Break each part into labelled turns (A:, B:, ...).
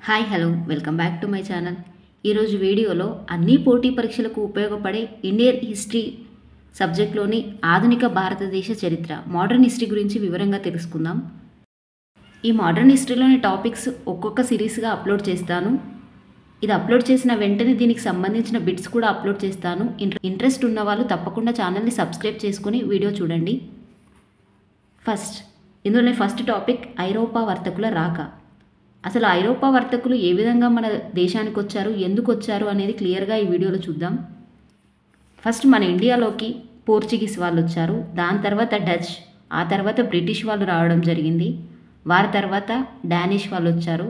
A: Hi hello welcome back to my channel. ఈరోజు వీడియోలో అన్ని పోటీ పరీక్షలకు ఉపయోగపడే ఇండియన్ హిస్టరీ సబ్జెక్ట్లోని ఆధునిక భారతదేశ చరిత్ర మోడర్న్ హిస్టరీ గురించి వివరంగా తెలుసుకుందాం. ఈ మోడర్న్ హిస్టరీలోని టాపిక్స్ ఒక్కొక్క సిరీస్గా అప్లోడ్ చేస్తాను. ఇది అప్లోడ్ చేసిన వెంటనే దీనికి సంబంధించిన బిట్స్ కూడా అప్లోడ్ చేస్తాను. ఇంట్రెస్ట్ ఉన్న వాళ్ళు తప్పకుండా ఛానల్ని సబ్స్క్రైబ్ చేసుకుని వీడియో చూడండి. ఇందులోని ఫస్ట్ టాపిక్ ఐరోపా వర్తకుల రాక. అసలు ఐరోపా వర్తకులు ఏ విధంగా మన దేశానికి వచ్చారు, ఎందుకు వచ్చారు అనేది క్లియర్గా ఈ వీడియోలో చూద్దాం. ఫస్ట్ మన ఇండియాలోకి పోర్చుగీస్ వాళ్ళు వచ్చారు, దాని తర్వాత డచ్, ఆ తర్వాత బ్రిటిష్ వాళ్ళు రావడం జరిగింది. వారి తర్వాత డానిష్ వాళ్ళు వచ్చారు,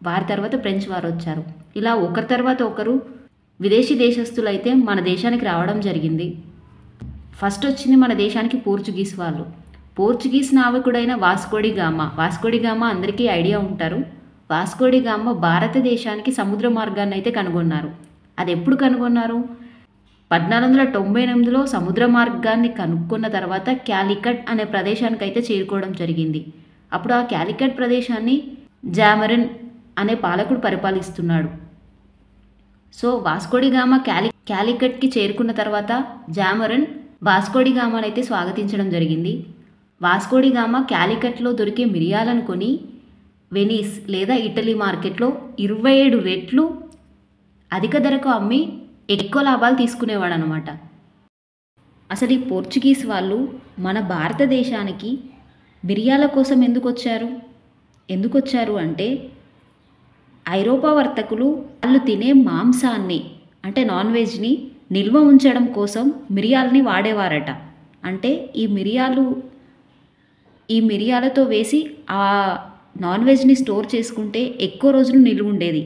A: వారి తర్వాత ఫ్రెంచ్ వారు వచ్చారు. ఇలా ఒకరి తర్వాత ఒకరు విదేశీ దేశస్తులు అయితే మన దేశానికి రావడం జరిగింది. ఫస్ట్ వచ్చింది మన దేశానికి పోర్చుగీస్ వాళ్ళు. పోర్చుగీస్ నావికుడైన వాస్కోడిగామా అందరికీ ఐడియా ఉంటారు. వాస్కోడిగామా భారతదేశానికి సముద్ర మార్గాన్ని అయితే కనుగొన్నారు. అది ఎప్పుడు కనుగొన్నారు? 1498లో సముద్ర మార్గాన్ని కనుక్కున్న తర్వాత క్యాలికట్ అనే ప్రదేశానికి అయితే చేరుకోవడం జరిగింది. అప్పుడు ఆ క్యాలికట్ ప్రదేశాన్ని జామరన్ అనే పాలకుడు పరిపాలిస్తున్నాడు. సో వాస్కోడిగామా క్యాలికట్కి చేరుకున్న తర్వాత జామరన్ వాస్కోడిగామాని అయితే స్వాగతించడం జరిగింది. వాస్కోడిగామా క్యాలికట్లో దొరికే మిరియాలను కొని వెనీస్ లేదా ఇటలీ మార్కెట్లో 27 రెట్లు అధిక ధరకు అమ్మి ఎక్కువ లాభాలు తీసుకునేవాడు అనమాట. అసలు ఈ పోర్చుగీస్ వాళ్ళు మన భారతదేశానికి మిరియాల కోసం ఎందుకు వచ్చారు అంటే ఐరోపా వర్తకులు వాళ్ళు తినే మాంసాన్ని అంటే నాన్ వెజ్ని నిల్వ ఉంచడం కోసం మిరియాలని వాడేవారట. అంటే ఈ మిరియాలతో వేసి ఆ నాన్ వెజ్ని స్టోర్ చేసుకుంటే ఎక్కువ రోజులు నిల్వ ఉండేది.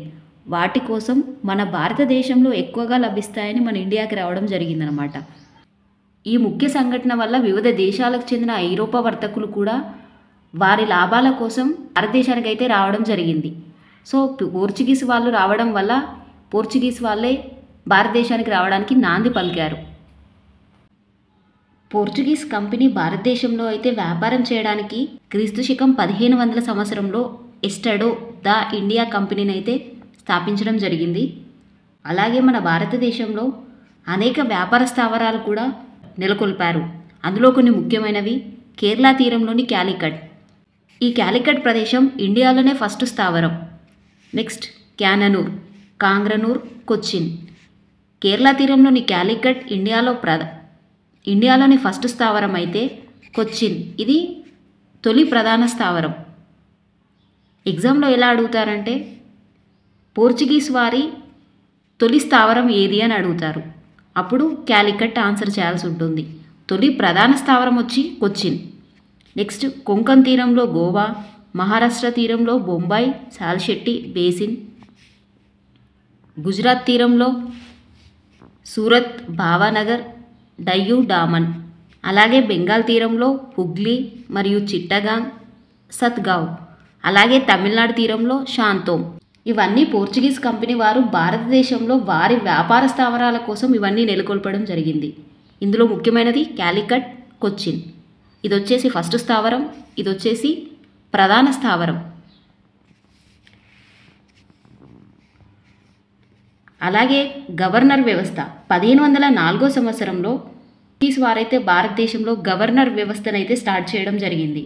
A: వాటి కోసం మన భారతదేశంలో ఎక్కువగా లభిస్తాయని మన ఇండియాకి రావడం జరిగిందనమాట. ఈ ముఖ్య సంఘటన వల్ల వివిధ దేశాలకు చెందిన ఐరోపా వర్తకులు కూడా వారి లాభాల కోసం భారతదేశానికి అయితే రావడం జరిగింది. సో పోర్చుగీస్ వాళ్ళు రావడం వల్ల పోర్చుగీస్ వాళ్ళే భారతదేశానికి రావడానికి నాంది పలికారు. పోర్చుగీస్ కంపెనీ భారతదేశంలో అయితే వ్యాపారం చేయడానికి క్రీస్తుశకం 1500 సంవత్సరంలో ఎస్టడో ద ఇండియా కంపెనీని అయితే స్థాపించడం జరిగింది. అలాగే మన భారతదేశంలో అనేక వ్యాపార స్థావరాలు కూడా నెలకొల్పారు. అందులో కొన్ని ముఖ్యమైనవి కేరళ తీరంలోని క్యాలికట్. ఈ క్యాలికట్ ప్రదేశం ఇండియాలోనే ఫస్ట్ స్థావరం. నెక్స్ట్ క్యాననూర్, కాంగ్రనూర్, కొచ్చిన్. కేరళ తీరంలోని క్యాలికట్ ఇండియాలోని ఫస్ట్ స్థావరం అయితే కొచ్చిన్ ఇది తొలి ప్రధాన స్థావరం. ఎగ్జామ్లో ఎలా అడుగుతారంటే పోర్చుగీస్ వారి తొలి స్థావరం ఏది అని అడుగుతారు. అప్పుడు క్యాలికట్ ఆన్సర్ చేయాల్సి ఉంటుంది. తొలి ప్రధాన స్థావరం వచ్చి కొచ్చిన్. నెక్స్ట్ కొంకణ్ తీరంలో గోవా, మహారాష్ట్ర తీరంలో బొంబాయి, సాల్శెట్టి బేసిన్, గుజరాత్ తీరంలో సూరత్, భావనగర్, డయ్యూ డామన్. అలాగే బెంగాల్ తీరంలో హుగ్లీ మరియు చిట్టగాంగ్, సత్గావ్. అలాగే తమిళనాడు తీరంలో శాంతోమ్. ఇవన్నీ పోర్చుగీస్ కంపెనీ వారు భారతదేశంలో వారి వ్యాపార స్థావరాల కోసం ఇవన్నీ నెలకొల్పడం జరిగింది. ఇందులో ముఖ్యమైనది క్యాలికట్, కొచ్చిన్. ఇది వచ్చేసి ఫస్ట్ స్థావరం, ఇది వచ్చేసి ప్రధాన స్థావరం. అలాగే గవర్నర్ వ్యవస్థ 1504 సంవత్సరంలో బ్రిటిష్ వారైతే భారతదేశంలో గవర్నర్ వ్యవస్థను అయితే స్టార్ట్ చేయడం జరిగింది.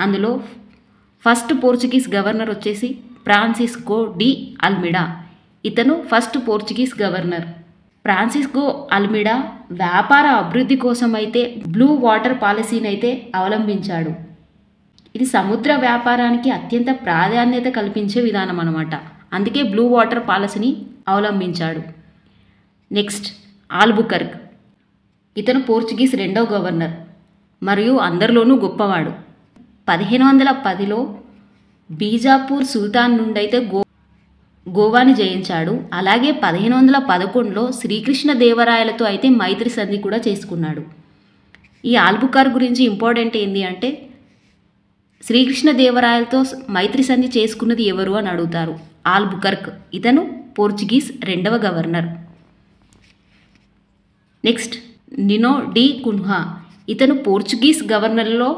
A: అందులో ఫస్ట్ పోర్చుగీస్ గవర్నర్ వచ్చేసి ఫ్రాన్సిస్కో డి అల్మిడా. ఇతను first Portuguese governor. Francisco Almeida వ్యాపార అభివృద్ధి కోసం అయితే బ్లూ వాటర్ పాలసీని అయితే అవలంబించాడు. ఇది సముద్ర వ్యాపారానికి అత్యంత ప్రాధాన్యత కల్పించే విధానం అన్నమాట. అందుకే బ్లూ వాటర్ పాలసీని అవలంబించాడు. Next Albuquerque. ఇతను పోర్చుగీస్ రెండవ గవర్నర్ మరియు అందరిలోనూ గొప్పవాడు. 1510లో బీజాపూర్ సుల్తాన్ నుండి అయితే గోవాని జయించాడు. అలాగే 1511లో శ్రీకృష్ణదేవరాయలతో అయితే మైత్రి సంధి కూడా చేసుకున్నాడు. ఈ ఆల్బుకర్క్ గురించి ఇంపార్టెంట్ ఏంటి అంటే శ్రీకృష్ణదేవరాయలతో మైత్రి సంధి చేసుకున్నది ఎవరు అని అడుగుతారు. ఆల్బుకర్క్ ఇతను పోర్చుగీస్ రెండవ governor. Next Nuno da Cunha. ఇతను పోర్చుగీస్ గవర్నర్లో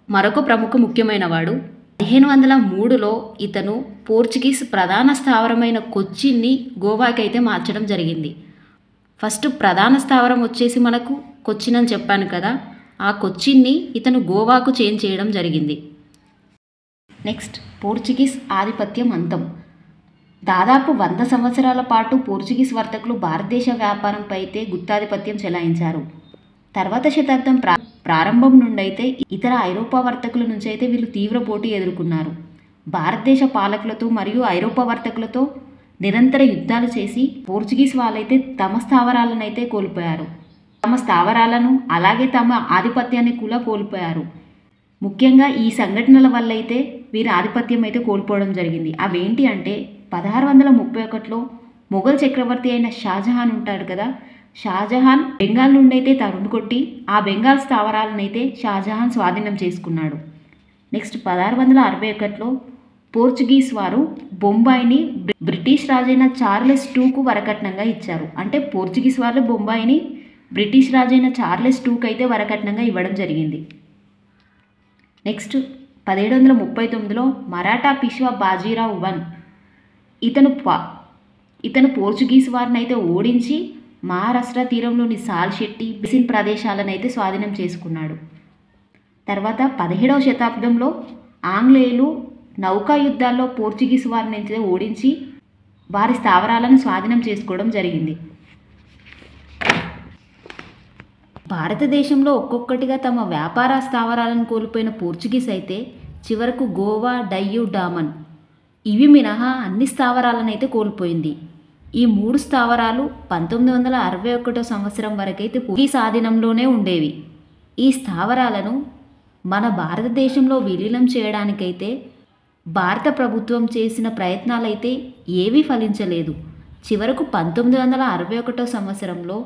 A: మరొక ప్రముఖ ముఖ్యమైన వాడు. 1503లో ఇతను పోర్చుగీస్ ప్రధాన స్థావరమైన కొచ్చిన్ని గోవాకి అయితే మార్చడం జరిగింది. ఫస్ట్ ప్రధాన స్థావరం వచ్చేసి మనకు కొచ్చిన్ అని చెప్పాను కదా, ఆ కొచ్చిన్ని ఇతను గోవాకు చేంజ్ చేయడం జరిగింది. నెక్స్ట్ పోర్చుగీస్ ఆధిపత్యం అంతం. దాదాపు 100 సంవత్సరాల పాటు పోర్చుగీస్ వర్తకులు భారతదేశ వ్యాపారంపై అయితే గుత్తాధిపత్యం చెలాయించారు. తర్వాత శతాబ్దం ప్రారంభం నుండి అయితే ఇతర ఐరోపా వర్తకుల నుంచి అయితే వీళ్ళు తీవ్ర పోటీ ఎదుర్కొన్నారు. భారతదేశ పాలకులతో మరియు ఐరోపా వర్తకులతో నిరంతర యుద్ధాలు చేసి పోర్చుగీస్ వాళ్ళైతే తమ స్థావరాలను అయితే కోల్పోయారు. తమ స్థావరాలను అలాగే తమ ఆధిపత్యాన్ని కూడా కోల్పోయారు. ముఖ్యంగా ఈ సంఘటనల వల్ల అయితే వీరి ఆధిపత్యం అయితే కోల్పోవడం జరిగింది. అవేంటి అంటే 1631లో మొఘల్ చక్రవర్తి అయిన షాజహాన్ ఉంటాడు కదా, షాజహాన్ బెంగాల్ నుండి అయితే తరుముకొట్టి ఆ బెంగాల్ స్థావరాలను అయితే షాజహాన్ స్వాధీనం చేసుకున్నాడు. నెక్స్ట్ 1661లో పోర్చుగీస్ వారు బొంబాయిని బ్రిటిష్ రాజైన చార్లెస్ టూకు వరకట్నంగా ఇచ్చారు. అంటే పోర్చుగీస్ వాళ్ళు బొంబాయిని బ్రిటిష్ రాజైన చార్లెస్ టూకు అయితే వరకట్నంగా ఇవ్వడం జరిగింది. నెక్స్ట్ 1739లో మరాఠా పిష్వా బాజీరావు వన్ ఇతను పోర్చుగీస్ వారిని అయితే ఓడించి మహారాష్ట్ర తీరంలోని సాల్శెట్టి బేసిన్ ప్రదేశాలను అయితే స్వాధీనం చేసుకున్నాడు. తర్వాత 17వ శతాబ్దంలో ఆంగ్లేయులు నౌకా యుద్ధాల్లో పోర్చుగీస్ వారిని అయితే ఓడించి వారి స్థావరాలను స్వాధీనం చేసుకోవడం జరిగింది. భారతదేశంలో ఒక్కొక్కటిగా తమ వ్యాపార స్థావరాలను కోల్పోయిన పోర్చుగీస్ అయితే చివరకు గోవా, డయ్యూ, డామన్ ఇవి మినహా అన్ని స్థావరాలను అయితే కోల్పోయింది. ఈ 3 స్థావరాలు 1961 సంవత్సరం వరకైతే పోర్చుగీస్ ఆధీనంలోనే ఉండేవి. ఈ స్థావరాలను మన భారతదేశంలో విలీనం చేయడానికైతే భారత ప్రభుత్వం చేసిన ప్రయత్నాలైతే ఏవీ ఫలించలేదు. చివరకు 1961 సంవత్సరంలో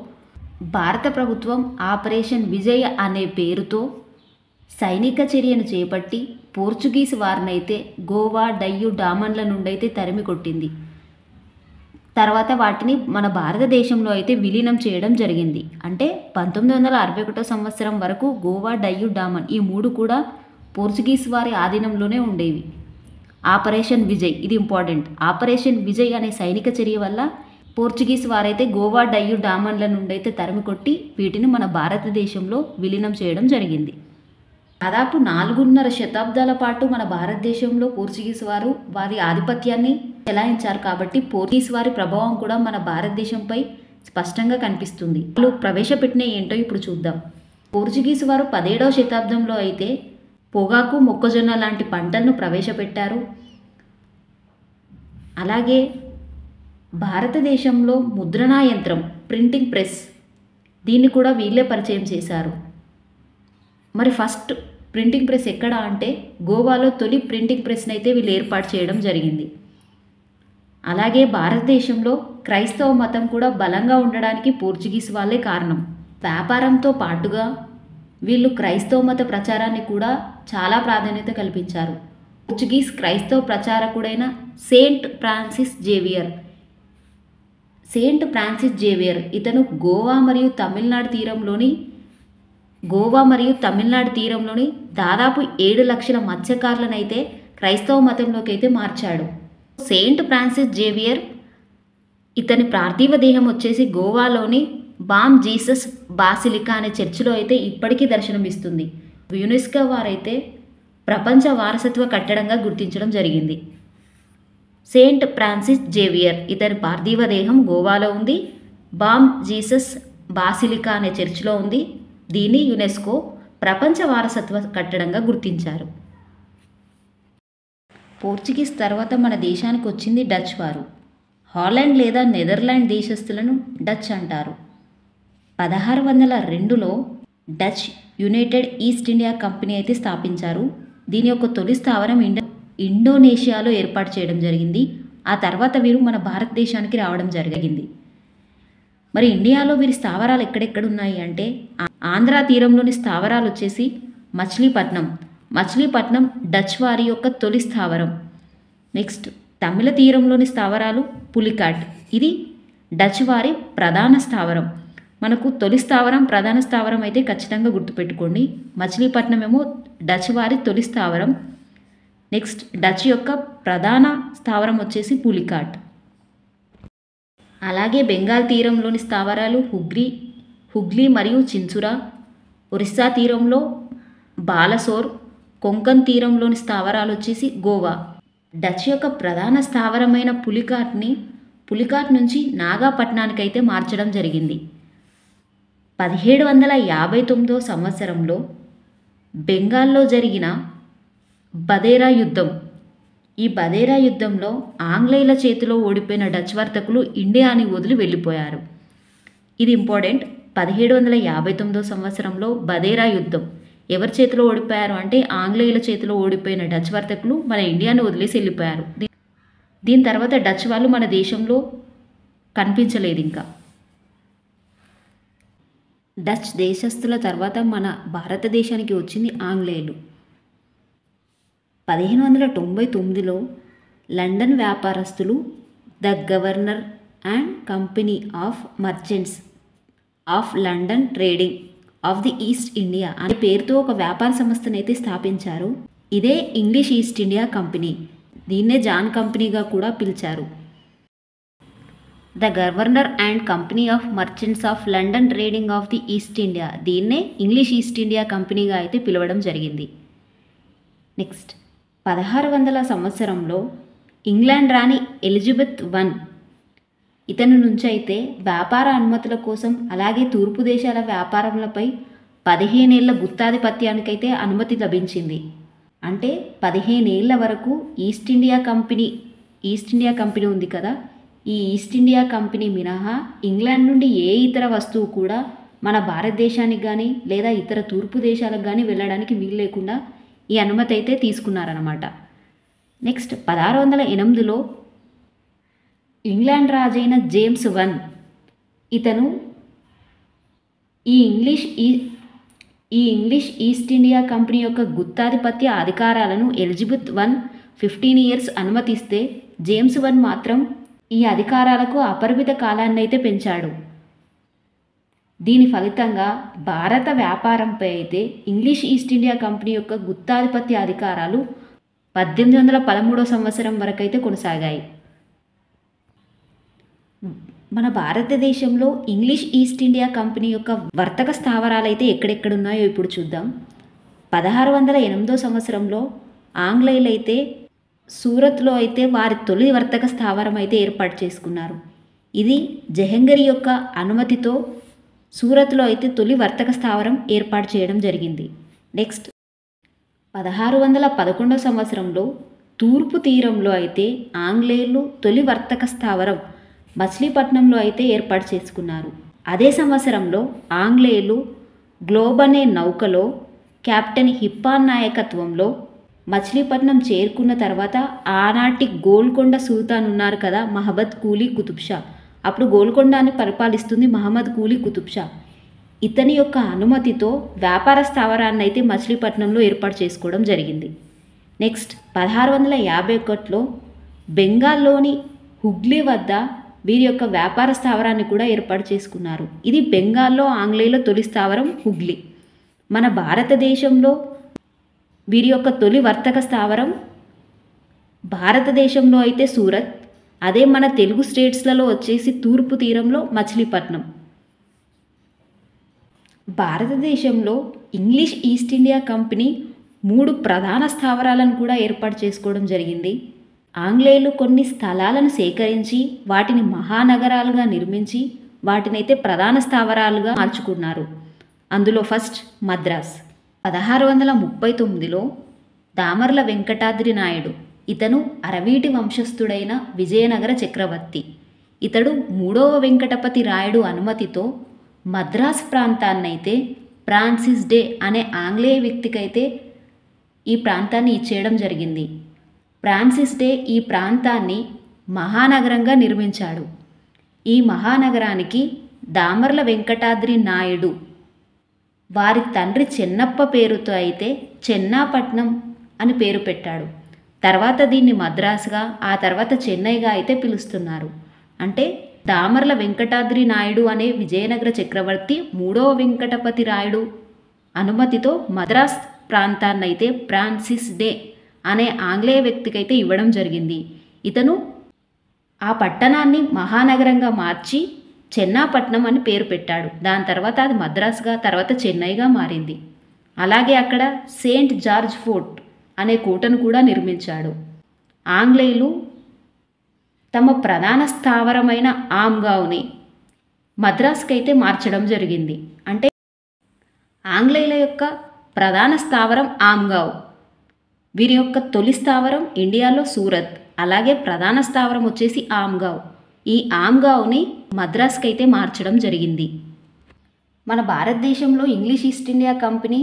A: భారత ప్రభుత్వం ఆపరేషన్ విజయ్ అనే పేరుతో సైనిక చర్యను చేపట్టి పోర్చుగీస్ వారినైతే గోవా, డయ్యూ, డామన్ల నుండి అయితే తరిమి కొట్టింది. తర్వాత వాటిని మన భారతదేశంలో అయితే విలీనం చేయడం జరిగింది. అంటే 1961 సంవత్సరం వరకు గోవా, డయ్యూ, డామన్ ఈ 3 కూడా పోర్చుగీస్ వారి ఆధీనంలోనే ఉండేవి. ఆపరేషన్ విజయ్ ఇది ఇంపార్టెంట్. ఆపరేషన్ విజయ్ అనే సైనిక చర్య వల్ల పోర్చుగీస్ వారైతే గోవా, డయ్యూ, డామన్ల నుండి అయితే తరిమి కొట్టి వీటిని మన భారతదేశంలో విలీనం చేయడం జరిగింది. దాదాపు 4.5 శతాబ్దాల పాటు మన భారతదేశంలో పోర్చుగీస్ వారు వారి ఆధిపత్యాన్ని చెలాయించారు. కాబట్టి పోర్చుగీస్ వారి ప్రభావం కూడా మన భారతదేశంపై స్పష్టంగా కనిపిస్తుంది. వాళ్ళు ప్రవేశపెట్టిన ఏంటో ఇప్పుడు చూద్దాం. పోర్చుగీస్ వారు 17వ శతాబ్దంలో అయితే పొగాకు, మొక్కజొన్న లాంటి పంటలను ప్రవేశపెట్టారు. అలాగే భారతదేశంలో ముద్రణా యంత్రం, ప్రింటింగ్ ప్రెస్ దీన్ని కూడా వీళ్ళే పరిచయం చేశారు. మరి ఫస్ట్ ప్రింటింగ్ ప్రెస్ ఎక్కడ అంటే గోవాలో తొలి ప్రింటింగ్ ప్రెస్ని అయితే వీళ్ళు ఏర్పాటు చేయడం జరిగింది. అలాగే భారతదేశంలో క్రైస్తవ మతం కూడా బలంగా ఉండడానికి పోర్చుగీస్ వాళ్ళే కారణం. వ్యాపారంతో పాటుగా వీళ్ళు క్రైస్తవ మత ప్రచారాన్ని కూడా చాలా ప్రాధాన్యత కల్పించారు. పోర్చుగీస్ క్రైస్తవ ప్రచారకుడైన సెయింట్ ఫ్రాన్సిస్ జేవియర్ ఇతను గోవా మరియు తమిళనాడు తీరంలోని దాదాపు 7 లక్షల మత్స్యకారులను అయితే క్రైస్తవ మతంలోకి అయితే మార్చాడు. సెయింట్ ఫ్రాన్సిస్ జేవియర్ ఇతని పార్థివ దేహం వచ్చేసి గోవాలోని బామ్ జీసస్ బాసిలికా అనే చర్చిలో అయితే ఇప్పటికీ దర్శనమిస్తుంది. యునెస్కో వారైతే ప్రపంచ వారసత్వ కట్టడంగా గుర్తించడం జరిగింది. సెయింట్ ఫ్రాన్సిస్ జేవియర్ ఇతని పార్థివ దేహం గోవాలో ఉంది. బామ్ జీసస్ బాసిలికా అనే చర్చిలో ఉంది. దీన్ని యునెస్కో ప్రపంచ వారసత్వ కట్టడంగా గుర్తించారు. పోర్చుగీస్ తర్వాత మన దేశానికి వచ్చింది డచ్ వారు. హాలాండ్ లేదా నెదర్లాండ్ దేశస్థులను డచ్ అంటారు. 1602లో Dutch United East India Company అయితే స్థాపించారు. దీని యొక్క తొలి స్థావరం ఇండోనేషియాలో ఏర్పాటు చేయడం జరిగింది. ఆ తర్వాత వీరు మన భారతదేశానికి రావడం జరిగింది. మరి ఇండియాలో వీరి స్థావరాలు ఎక్కడెక్కడ ఉన్నాయి అంటే ఆంధ్ర తీరంలోని స్థావరాలు వచ్చేసి మచిలీపట్నం డచ్ వారి యొక్క తొలి స్థావరం. నెక్స్ట్ తమిళ తీరంలోని స్థావరాలు పులికాట్, ఇది డచ్ వారి ప్రధాన స్థావరం. మనకు తొలి స్థావరం, ప్రధాన స్థావరం అయితే ఖచ్చితంగా గుర్తుపెట్టుకోండి. మచిలీపట్నం ఏమో డచ్ వారి తొలి స్థావరం. నెక్స్ట్ డచ్ యొక్క ప్రధాన స్థావరం వచ్చేసి పులికాట్. అలాగే బెంగాల్ తీరంలోని స్థావరాలు హుగ్లీ మరియు చిన్సురా, ఒరిస్సా తీరంలో బాలసోర్, కొంకన్ తీరంలోని స్థావరాలు వచ్చేసి గోవా. డచ్ యొక్క ప్రధాన స్థావరమైన పులికాట్ నుంచి నాగాపట్నానికైతే మార్చడం జరిగింది. 1759 సంవత్సరంలో బెంగాల్లో జరిగిన బదేరా యుద్ధం. ఈ బదేరా యుద్ధంలో ఆంగ్లేయుల చేతిలో ఓడిపోయిన డచ్ వర్తకులు ఇండియాని వదిలి వెళ్ళిపోయారు. ఇది ఇంపార్టెంట్. 1759 సంవత్సరంలో బదేరా యుద్ధం ఎవరి చేతిలో ఓడిపోయారు అంటే ఆంగ్లేయుల చేతిలో ఓడిపోయిన డచ్ వర్తకులు మన ఇండియాని వదిలేసి వెళ్ళిపోయారు. దీని తర్వాత డచ్ వాళ్ళు మన దేశంలో కనిపించలేదు ఇంకా. డచ్ దేశస్థుల తర్వాత మన భారతదేశానికి వచ్చింది ఆంగ్లేయులు. 1599లో లండన్ వ్యాపారస్తులు the governor and company of merchants of London trading of the east India అనే పేరుతో ఒక వ్యాపార సంస్థను అయితే స్థాపించారు. ఇదే ఇంగ్లీష్ ఈస్ట్ ఇండియా కంపెనీ. దీన్నే జాన్ కంపెనీగా కూడా పిలిచారు. The governor and company of merchants of London trading of the east India, దీన్నే ఇంగ్లీష్ ఈస్ట్ ఇండియా కంపెనీగా అయితే పిలవడం జరిగింది. నెక్స్ట్ 1600 సంవత్సరంలో ఇంగ్లాండ్ రాణి ఎలిజబెత్ I ఇతని నుంచి అయితే వ్యాపార అనుమతుల కోసం అలాగే తూర్పు దేశాల వ్యాపారములపై 15 ఏళ్ల గుత్తాధిపత్యానికైతే అనుమతి లభించింది. అంటే 15 ఏళ్ల వరకు ఈస్ట్ ఇండియా కంపెనీ ఉంది కదా, ఈ ఈస్ట్ ఇండియా కంపెనీ మినహా ఇంగ్లాండ్ నుండి ఏ ఇతర వస్తువు కూడా మన భారతదేశానికి కానీ లేదా ఇతర తూర్పు దేశాలకు కానీ వెళ్ళడానికి వీలు లేకుండా ఈ అనుమతి అయితే తీసుకున్నారన్నమాట. నెక్స్ట్ 1608లో ఇంగ్లాండ్ రాజైన జేమ్స్ I ఇతను ఈ ఇంగ్లీష్ ఈస్ట్ ఇండియా కంపెనీ యొక్క గుత్తాధిపత్య అధికారాలను ఎలిజబెత్ I 15 years అనుమతిస్తే జేమ్స్ I మాత్రం ఈ అధికారాలకు అపరిమిత కాలాన్ని అయితే పెంచాడు. దీని ఫలితంగా భారత వ్యాపారంపై అయితే ఇంగ్లీష్ ఈస్ట్ ఇండియా కంపెనీ యొక్క గుత్తాధిపత్య అధికారాలు 1813 సంవత్సరం వరకైతే కొనసాగాయి. మన భారతదేశంలో ఇంగ్లీష్ ఈస్ట్ ఇండియా కంపెనీ యొక్క వర్తక స్థావరాలు అయితే ఎక్కడెక్కడున్నాయో ఇప్పుడు చూద్దాం. 1608 సంవత్సరంలో ఆంగ్లేయులు అయితే సూరత్లో అయితే వారి తొలి వర్తక స్థావరం అయితే ఏర్పాటు చేసుకున్నారు. ఇది జహంగీర్ యొక్క అనుమతితో సూరత్లో అయితే తొలి వర్తక స్థావరం ఏర్పాటు చేయడం జరిగింది. నెక్స్ట్ 1611 సంవత్సరంలో తూర్పు తీరంలో అయితే ఆంగ్లేయులు తొలి వర్తక స్థావరం మచిలీపట్నంలో అయితే ఏర్పాటు చేసుకున్నారు. అదే సంవత్సరంలో ఆంగ్లేయులు గ్లోబ్ అనే నౌకలో కెప్టెన్ హిప్పాన్ నాయకత్వంలో మచిలీపట్నం చేరుకున్న తర్వాత ఆనాటి గోల్కొండ సుల్తాన్ ఉన్నారు కదా, మహమ్మద్ కూలీ కుతుబ్ షా, అప్పుడు గోల్కొండాన్ని పరిపాలిస్తుంది మహమ్మద్ కూలీ కుతుబ్ షా. ఇతని యొక్క అనుమతితో వ్యాపార స్థావరాన్ని అయితే మచిలీపట్నంలో ఏర్పాటు చేసుకోవడం జరిగింది. నెక్స్ట్ 1651లో బెంగాల్లోని హుగ్లీ వద్ద వీరి యొక్క వ్యాపార స్థావరాన్ని కూడా ఏర్పాటు చేసుకున్నారు. ఇది బెంగాల్లో ఆంగ్లేయుల తొలి స్థావరం హుగ్లీ. మన భారతదేశంలో వీరి యొక్క తొలి వర్తక స్థావరం భారతదేశంలో అయితే సూరత్, అదే మన తెలుగు స్టేట్స్లలో వచ్చేసి తూర్పు తీరంలో మచిలీపట్నం. భారతదేశంలో ఇంగ్లీష్ ఈస్ట్ ఇండియా కంపెనీ 3 ప్రధాన స్థావరాలను కూడా ఏర్పాటు చేసుకోవడం జరిగింది. ఆంగ్లేయులు కొన్ని స్థలాలను సేకరించి వాటిని మహానగరాలుగా నిర్మించి వాటినైతే ప్రధాన స్థావరాలుగా మార్చుకున్నారు. అందులో ఫస్ట్ మద్రాస్. 1639లో దామర్ల వెంకటాద్రి నాయుడు, ఇతను అరవీటి వంశస్థుడైన విజయనగర చక్రవర్తి. ఇతడు 3వ వెంకటపతి రాయుడు అనుమతితో మద్రాస్ ప్రాంతాన్నైతే ఫ్రాన్సిస్ డే అనే ఆంగ్లేయ వ్యక్తికైతే ఈ ప్రాంతాన్ని ఇచ్చేయడం జరిగింది. ఫ్రాన్సిస్ డే ఈ ప్రాంతాన్ని మహానగరంగా నిర్మించాడు. ఈ మహానగరానికి దామర్ల వెంకటాద్రి నాయుడు వారి తండ్రి చెన్నప్ప పేరుతో అయితే చెన్నాపట్నం అని పేరు పెట్టాడు. తర్వాత దీన్ని మద్రాసుగా, ఆ తర్వాత చెన్నైగా అయితే పిలుస్తున్నారు. అంటే దామర్ల వెంకటాద్రి నాయుడు అనే విజయనగర చక్రవర్తి 3వ వెంకటపతి రాయుడు అనుమతితో మద్రాస్ ప్రాంతాన్నైతే ఫ్రాన్సిస్ డే అనే ఆంగ్లేయ వ్యక్తికైతే ఇవ్వడం జరిగింది. ఇతను ఆ పట్టణాన్ని మహానగరంగా మార్చి చెన్నాపట్నం అని పేరు పెట్టాడు. దాని తర్వాత అది మద్రాసుగా, తర్వాత చెన్నైగా మారింది. అలాగే అక్కడ సెయింట్ జార్జ్ ఫోర్ట్ అనే కోటను కూడా నిర్మించాడు. ఆంగ్లేయులు తమ ప్రధాన స్థావరమైన ఆమ్గావ్ని మద్రాసుకైతే మార్చడం జరిగింది. అంటే ఆంగ్లేయుల యొక్క ప్రధాన స్థావరం ఆమ్గావ్, వీరి యొక్క తొలి స్థావరం ఇండియాలో సూరత్, అలాగే ప్రధాన స్థావరం వచ్చేసి ఆమ్గావ్. ఈ ఆమ్గావ్ని మద్రాసుకైతే మార్చడం జరిగింది. మన భారతదేశంలో ఇంగ్లీష్ ఈస్ట్ ఇండియా కంపెనీ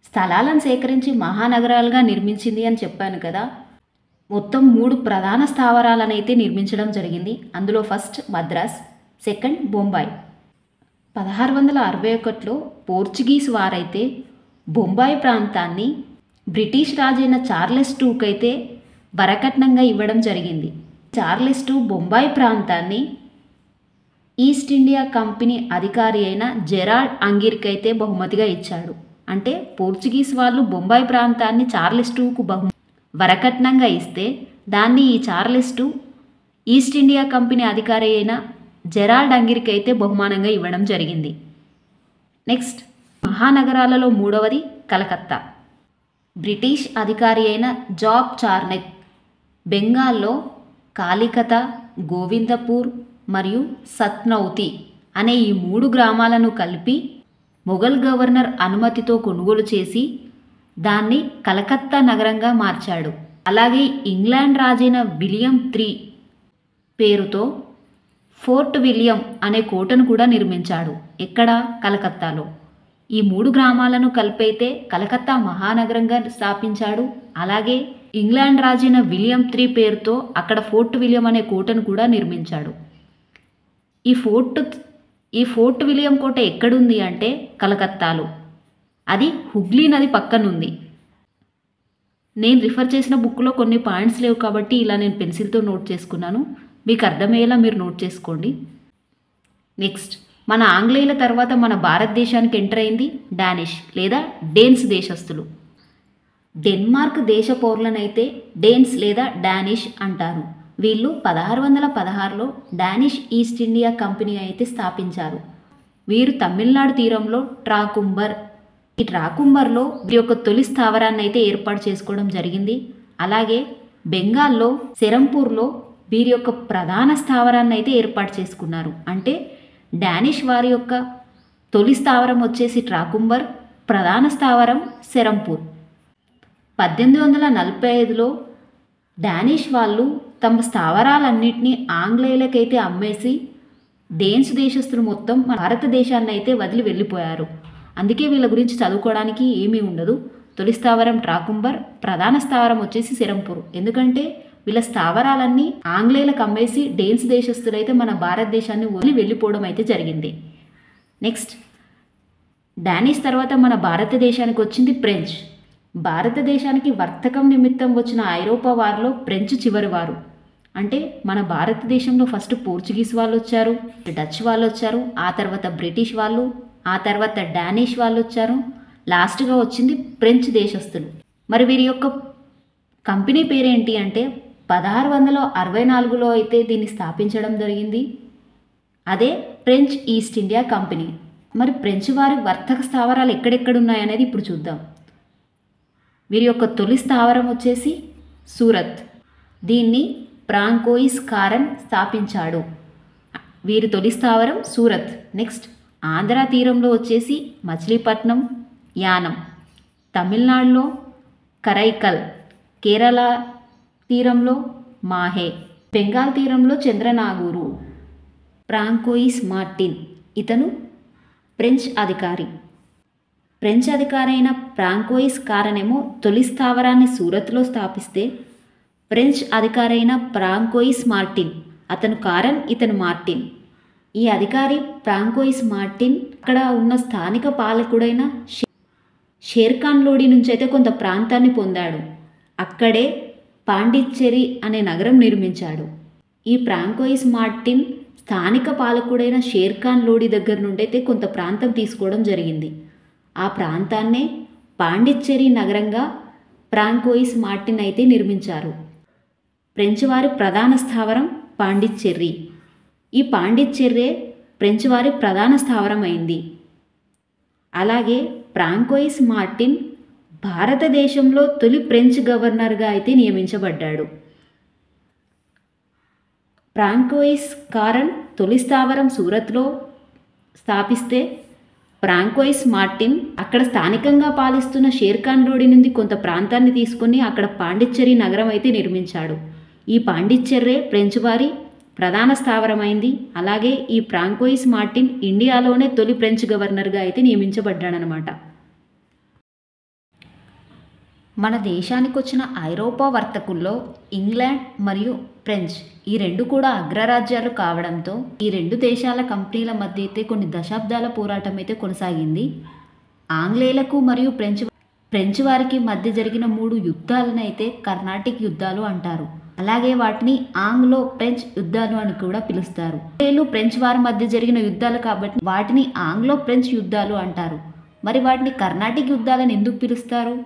A: స్థలాలను సేకరించి మహానగరాలుగా నిర్మించింది అని చెప్పాను కదా. మొత్తం 3 ప్రధాన స్థావరాలను అయితే నిర్మించడం జరిగింది. అందులో ఫస్ట్ మద్రాస్, సెకండ్ బొంబాయి. 1661లో పోర్చుగీస్ వారైతే బొంబాయి ప్రాంతాన్ని బ్రిటిష్ రాజైన చార్లెస్ టూకి అయితే వరకట్నంగా ఇవ్వడం జరిగింది. చార్లెస్ టూ బొంబాయి ప్రాంతాన్ని ఈస్ట్ ఇండియా కంపెనీ అధికారి అయిన జెరాల్డ్ అంగిర్కి అయితే బహుమతిగా ఇచ్చాడు. అంటే పోర్చుగీస్ వాళ్ళు బొంబాయి ప్రాంతాన్ని చార్లెస్ టూకు వరకట్నంగా ఇస్తే దాన్ని ఈ Charles two east India company అధికారి అయిన జెరాల్డ్ అంగిర్కి అయితే బహుమానంగా ఇవ్వడం జరిగింది. నెక్స్ట్ మహానగరాలలో 3వది కలకత్తా. బ్రిటిష్ అధికారి అయిన జాబ్ చార్నెక్ బెంగాల్లో కాలికతా, గోవిందపూర్ మరియు సత్నౌతి అనే ఈ 3 గ్రామాలను కలిపి మొఘల్ గవర్నర్ అనుమతితో కొనుగోలు చేసి దాన్ని కలకత్తా నగరంగా మార్చాడు. అలాగే ఇంగ్లాండ్ రాజైన విలియం III పేరుతో ఫోర్ట్ విలియం అనే కోటను కూడా నిర్మించాడు. ఎక్కడ? కలకత్తాలో. ఈ 3 గ్రామాలను కలిపైతే కలకత్తా మహానగరంగా స్థాపించాడు. అలాగే ఇంగ్లాండ్ రాజైన విలియం III పేరుతో అక్కడ ఫోర్ట్ విలియం అనే కోటను కూడా నిర్మించాడు. ఈ ఫోర్ట్ విలియం కోట ఎక్కడుంది అంటే కలకత్తాలో. అది హుగ్లీ నది పక్కనుంది. నేను రిఫర్ చేసిన బుక్లో కొన్ని పాయింట్స్ లేవు కాబట్టి ఇలా నేను పెన్సిల్తో నోట్ చేసుకున్నాను. మీకు అర్థమయ్యేలా మీరు నోట్ చేసుకోండి. నెక్స్ట్ మన ఆంగ్లేయుల తర్వాత మన భారతదేశానికి ఎంటర్ అయింది డానిష్ లేదా డేన్స్ దేశస్థులు. డెన్మార్క్ దేశ పౌరులనైతే డేన్స్ లేదా డానిష్ అంటారు. వీళ్ళు 1616లో డానిష్ ఈస్ట్ ఇండియా కంపెనీ అయితే స్థాపించారు. వీరు తమిళనాడు తీరంలో ఈ ట్రాకుంబర్లో వీరి యొక్క తొలి స్థావరాన్ని అయితే ఏర్పాటు చేసుకోవడం జరిగింది. అలాగే బెంగాల్లో సెరంపూర్లో వీరి యొక్క ప్రధాన స్థావరాన్ని అయితే ఏర్పాటు చేసుకున్నారు. అంటే డానిష్ వారి యొక్క తొలి స్థావరం వచ్చేసి ట్రాకుంబర్, ప్రధాన స్థావరం సెరంపూర్. 1845లో డానిష్ వాళ్ళు తమ స్థావరాలన్నింటినీ ఆంగ్లేయులకైతే అమ్మేసి డేన్స్ దేశస్తులు మొత్తం భారతదేశాన్ని అయితే వదిలి వెళ్ళిపోయారు. అందుకే వీళ్ళ గురించి చదువుకోవడానికి ఏమీ ఉండదు. తొలి స్థావరం ట్రాకుంబర్, ప్రధాన స్థావరం వచ్చేసి సెరంపూర్. ఎందుకంటే వీళ్ళ స్థావరాలన్నీ ఆంగ్లేయులకు అమ్మేసి డేన్స్ దేశస్తులైతే మన భారతదేశాన్ని వదిలి వెళ్ళిపోవడం అయితే జరిగింది. నెక్స్ట్ డానిష్ తర్వాత మన భారతదేశానికి వచ్చింది ఫ్రెంచ్. భారతదేశానికి వర్తకం నిమిత్తం వచ్చిన ఐరోపా వారిలో ఫ్రెంచ్ చివరి వారు. అంటే మన భారతదేశంలో ఫస్ట్ పోర్చుగీస్ వాళ్ళు వచ్చారు, డచ్ వాళ్ళు వచ్చారు, ఆ తర్వాత బ్రిటిష్ వాళ్ళు, ఆ తర్వాత డానిష్ వాళ్ళు వచ్చారు, లాస్ట్గా వచ్చింది ఫ్రెంచ్ దేశస్తులు. మరి వీరి యొక్క కంపెనీ పేరేంటి అంటే 1664లో అయితే దీన్ని స్థాపించడం జరిగింది. అదే ఫ్రెంచ్ ఈస్ట్ ఇండియా కంపెనీ. మరి ఫ్రెంచ్ వారి వర్తక స్థావరాలు ఎక్కడెక్కడున్నాయనేది ఇప్పుడు చూద్దాం. వీరి యొక్క తొలి స్థావరం వచ్చేసి సూరత్. దీన్ని ఫ్రాంకోయిస్ కారన్ స్థాపించాడు. వీరి తొలి స్థావరం సూరత్. నెక్స్ట్ ఆంధ్ర తీరంలో వచ్చేసి మచిలీపట్నం, యానం. తమిళనాడులో కరైకల్, కేరళ తీరంలో మాహే, బెంగాల్ తీరంలో చంద్రనాగూరు. ఫ్రాంకోయిస్ మార్టిన్ ఇతను ఫ్రెంచ్ అధికారి. ఫ్రెంచ్ అధికారి అయిన ఫ్రాంకోయిస్ కారనేమో తొలి స్థావరాన్ని సూరత్లో స్థాపిస్తే ఫ్రెంచ్ అధికారి అయిన ఫ్రాంకోయిస్ మార్టిన్, అతను కారన్, ఇతను మార్టిన్. ఈ అధికారి ఫ్రాంకోయిస్ మార్టిన్ అక్కడ ఉన్న స్థానిక పాలకుడైన షేర్ఖాన్ లోడి నుంచి అయితే కొంత ప్రాంతాన్ని పొందాడు. అక్కడే పాండిచ్చేరి అనే నగరం నిర్మించాడు. ఈ ఫ్రాంకోయిస్ మార్టిన్ స్థానిక పాలకుడైన షేర్ఖాన్ లోడి దగ్గర నుండి అయితే కొంత ప్రాంతం తీసుకోవడం జరిగింది. ఆ ప్రాంతాన్నే పాండిచ్చేరి నగరంగా ఫ్రాంకోయిస్ మార్టిన్ అయితే నిర్మించారు. ఫ్రెంచ్ వారి ప్రధాన స్థావరం పాండిచ్చెర్రి. ఈ పాండిచ్చెర్రే ఫ్రెంచ్ వారి ప్రధాన స్థావరం అయింది. అలాగే ఫ్రాంకోయిస్ మార్టిన్ భారతదేశంలో తొలి ఫ్రెంచ్ గవర్నర్గా అయితే నియమించబడ్డాడు. ఫ్రాంకోయిస్ కారన్ తొలి స్థావరం సూరత్లో స్థాపిస్తే ఫ్రాంకోయిస్ మార్టిన్ అక్కడ స్థానికంగా పాలిస్తున్న షేర్ఖాన్ లోడి నుండి కొంత ప్రాంతాన్ని తీసుకొని అక్కడ పాండిచ్చెర్రి నగరం అయితే నిర్మించాడు. ఈ పాండిచ్చెర్రే ఫ్రెంచ్ వారి ప్రధాన స్థావరమైంది. అలాగే ఈ ఫ్రాంకోయిస్ మార్టిన్ ఇండియాలోనే తొలి ఫ్రెంచ్ గవర్నర్గా అయితే నియమించబడ్డాడనమాట. మన దేశానికి వచ్చిన ఐరోపా వర్తకుల్లో ఇంగ్లాండ్ మరియు ఫ్రెంచ్ ఈ రెండు కూడా అగ్రరాజ్యాలు కావడంతో ఈ రెండు దేశాల కంపెనీల మధ్య అయితే కొన్ని దశాబ్దాల పోరాటం అయితే కొనసాగింది. ఆంగ్లేయులకు మరియు ఫ్రెంచ్ వారికి మధ్య జరిగిన 3 యుద్ధాలను అయితే కర్ణాటిక్ యుద్ధాలు అంటారు. అలాగే వాటిని ఆంగ్లో ఫ్రెంచ్ యుద్ధాలు అని కూడా పిలుస్తారు. ఆంగ్లేయులు ఫ్రెంచ్ వారి మధ్య జరిగిన యుద్ధాలు కాబట్టి వాటిని ఆంగ్లో ఫ్రెంచ్ యుద్ధాలు అంటారు. మరి వాటిని కర్ణాటిక్ యుద్ధాలను ఎందుకు పిలుస్తారు?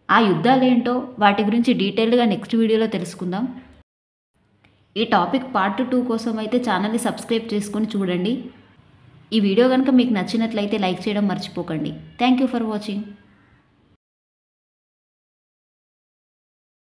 A: ఆ యుద్ధాలు ఏంటో వాటి గురించి డీటెయిల్డ్గా నెక్స్ట్ వీడియోలో తెలుసుకుందాం. ఈ టాపిక్ పార్ట్ 2 కోసం అయితే ఛానల్ని సబ్స్క్రైబ్ చేసుకొని చూడండి. ఈ వీడియో కనుక మీకు నచ్చినట్లయితే లైక్ చేయడం మర్చిపోకండి. Thank you for watching.